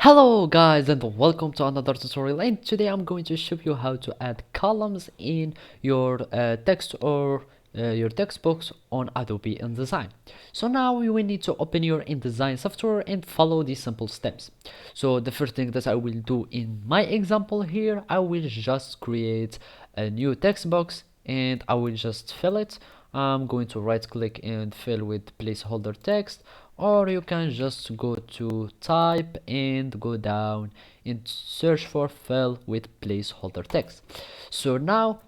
Hello guys and welcome to another tutorial, and today I'm going to show you how to add columns in your text or your text box on Adobe InDesign. So now you will need to open your InDesign software and follow these simple steps. So the first thing that I will do in my example here, I will just create a new text box and I will just fill it. I'm going to right click and fill with placeholder text, or you can just go to type and go down and search for fill with placeholder text. So now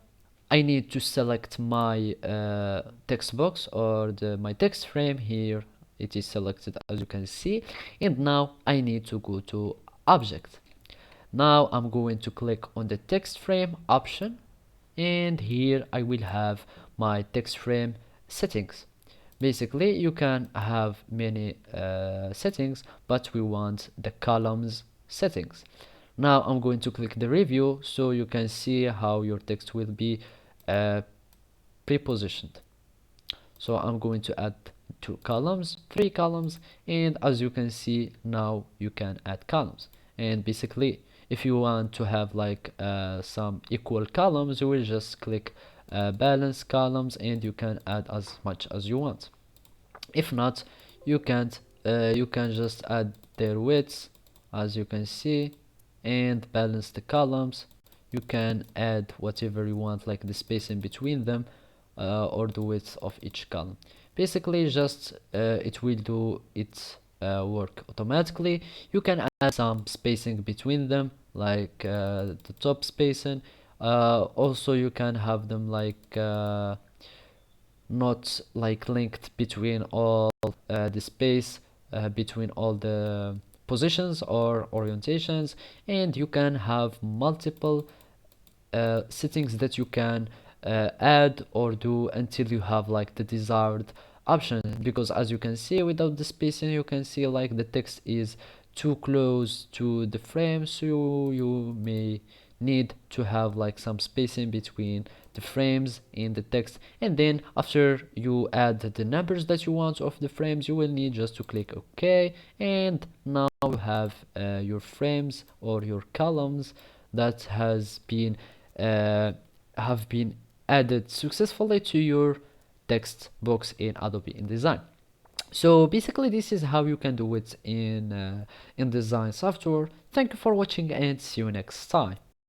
I need to select my text box or my text frame here. It is selected as you can see, and now I need to go to object. Now I'm going to click on the text frame option, and here I will have my text frame settings. Basically you can have many settings, but we want the columns settings. Now I'm going to click the review so you can see how your text will be pre-positioned. So I'm going to add three columns, and as you can see now you can add columns. And basically if you want to have like some equal columns, you will just click balance columns and you can add as much as you want. If not, you can't you can just add their widths as you can see and balance the columns. You can add whatever you want, like the space in between them, or the width of each column. Basically just it will do its work automatically. You can add some spacing between them, like the top spacing. Also you can have them like not like linked between all the space between all the positions or orientations, and you can have multiple settings that you can add or do until you have like the desired option. Because as you can see, without the spacing you can see like the text is too close to the frame, so you may need to have like some spacing between the frames in the text. And then after you add the numbers that you want of the frames, you will need just to click OK, and now you have your frames or your columns that uh, have been added successfully to your text box in Adobe InDesign. So basically this is how you can do it in InDesign software. Thank you for watching and see you next time.